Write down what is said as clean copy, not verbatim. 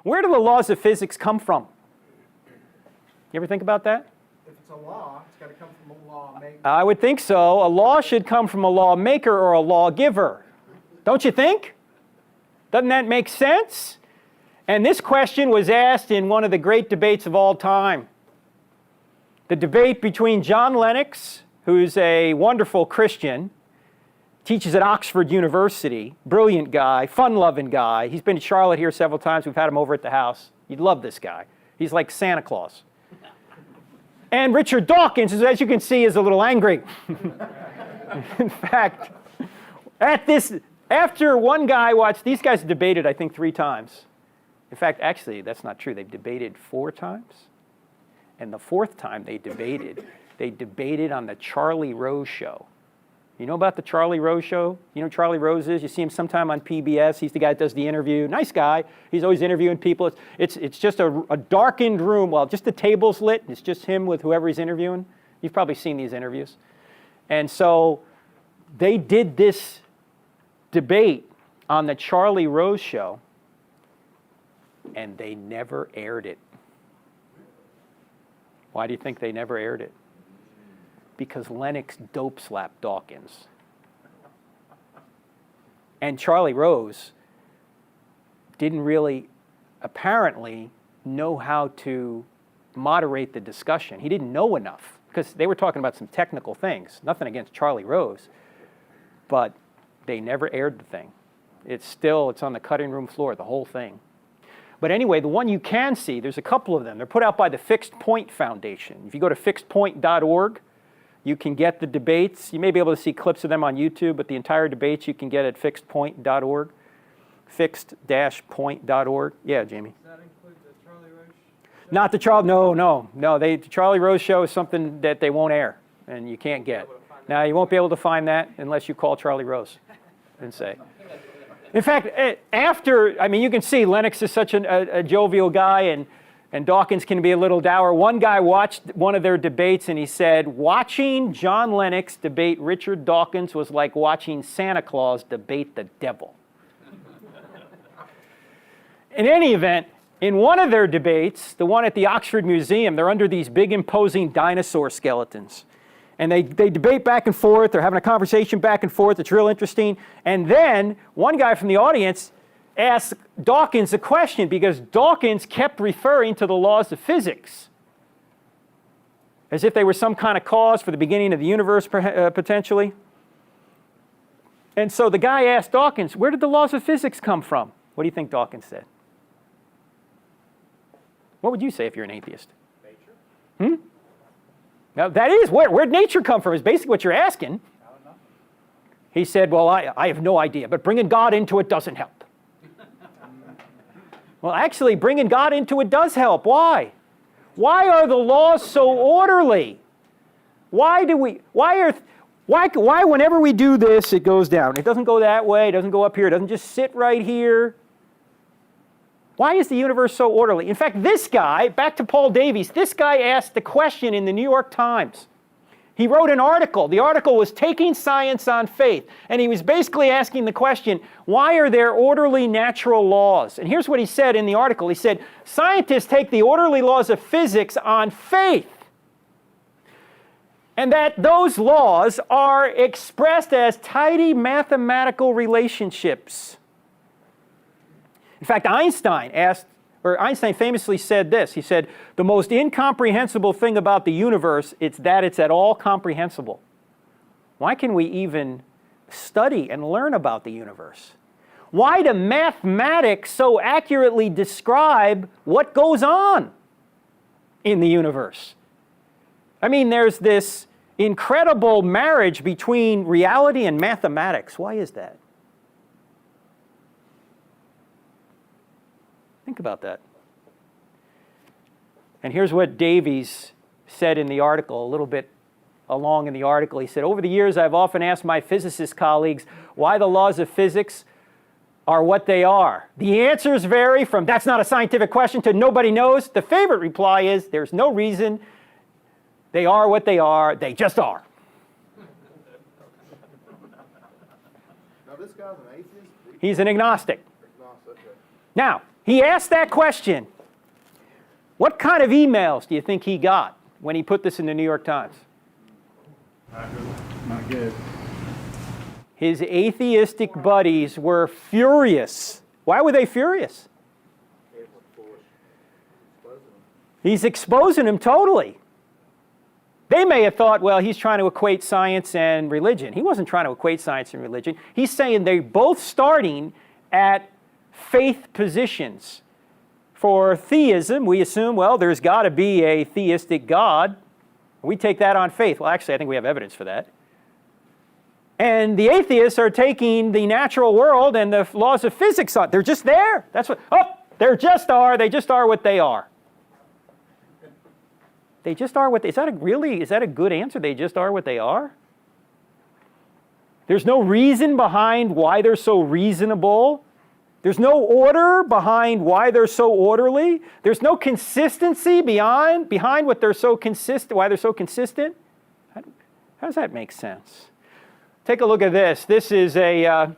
Where do the laws of physics come from? You ever think about that? If it's a law, it's got to come from a lawmaker. I would think so. A law should come from a lawmaker or a lawgiver. Don't you think? Doesn't that make sense? And this question was asked in one of the great debates of all time. The debate between John Lennox, who's a wonderful Christian, teaches at Oxford University, brilliant guy, fun-loving guy. He's been to Charlotte here several times. We've had him over at the house. You'd love this guy. He's like Santa Claus. And Richard Dawkins, as you can see, is a little angry. In fact, after one guy watched, these guys debated, I think, 3 times. In fact, actually, that's not true. They've debated 4 times. And the 4th time they debated on the Charlie Rose Show. You know about the Charlie Rose Show? You know who Charlie Rose is? You see him sometime on PBS. He's the guy that does the interview. Nice guy. He's always interviewing people. It's just a darkened room. Well, just the table's lit. It's just him with whoever he's interviewing. You've probably seen these interviews. And so they did this debate on the Charlie Rose Show, and they never aired it. Why do you think they never aired it? Because Lennox dope-slapped Dawkins. And Charlie Rose didn't really, apparently, know how to moderate the discussion. He didn't know enough, because they were talking about some technical things. Nothing against Charlie Rose, but they never aired the thing. It's on the cutting room floor, the whole thing. But anyway, the one you can see, there's a couple of them. They're put out by the Fixed Point Foundation. If you go to fixedpoint.org, you can get the debates. You may be able to see clips of them on YouTube, but the entire debates you can get at fixedpoint.org, fixed-point.org. Yeah, Jamie? Does that include the Charlie Rose Show? Not the Charlie, no. The Charlie Rose Show is something that they won't air, and you can't get. Now, you won't be able to find that unless you call Charlie Rose and say. In fact, you can see Lennox is such a jovial guy, and Dawkins can be a little dour. One guy watched one of their debates, and he said, watching John Lennox debate Richard Dawkins was like watching Santa Claus debate the devil. In any event, in one of their debates, the one at the Oxford Museum, they're under these big imposing dinosaur skeletons. And they debate back and forth. They're having a conversation back and forth. It's real interesting. And then one guy from the audience asked Dawkins a question, because Dawkins kept referring to the laws of physics as if they were some kind of cause for the beginning of the universe, potentially. And so the guy asked Dawkins, where did the laws of physics come from? What do you think Dawkins said? What would you say if you're an atheist? Nature. Now, that is, where'd nature come from is basically what you're asking. He said, well, I have no idea, but bringing God into it doesn't help. Well, actually, bringing God into it does help. Why? Why are the laws so orderly? Why whenever we do this, it goes down? It doesn't go that way, it doesn't go up here, it doesn't just sit right here. Why is the universe so orderly? In fact, this guy, back to Paul Davies, this guy asked the question in the New York Times. He wrote an article. The article was Taking Science on Faith. And he was basically asking the question, why are there orderly natural laws? And here's what he said in the article. He said, scientists take the orderly laws of physics on faith, and that those laws are expressed as tidy mathematical relationships. In fact, Einstein famously said this. He said, the most incomprehensible thing about the universe is that it's at all comprehensible. Why can we even study and learn about the universe? Why do mathematics so accurately describe what goes on in the universe? I mean, there's this incredible marriage between reality and mathematics. Why is that? Think about that. And here's what Davies said in the article, a little bit along in the article. He said, over the years, I've often asked my physicist colleagues why the laws of physics are what they are. The answers vary from, that's not a scientific question, to nobody knows. The favorite reply is, there's no reason. They are what they are. They just are. Now, this guy's an atheist? He's an agnostic. Now, he asked that question. What kind of emails do you think he got when he put this in the New York Times? Not good. His atheistic buddies were furious. Why were they furious? He's exposing him totally. They may have thought, well, he's trying to equate science and religion. He wasn't trying to equate science and religion. He's saying they're both starting at faith positions. For theism, we assume, well, there's got to be a theistic God. We take that on faith. Well, actually, I think we have evidence for that. And the atheists are taking the natural world and the laws of physics on. They're just there. That's what, they just are what they are. They just are what they, is that a good answer? They just are what they are? There's no reason behind why they're so reasonable. There's no order behind why they're so orderly. There's no consistency behind what they're so consistent, why they're so consistent. How does that make sense? Take a look at this. This is a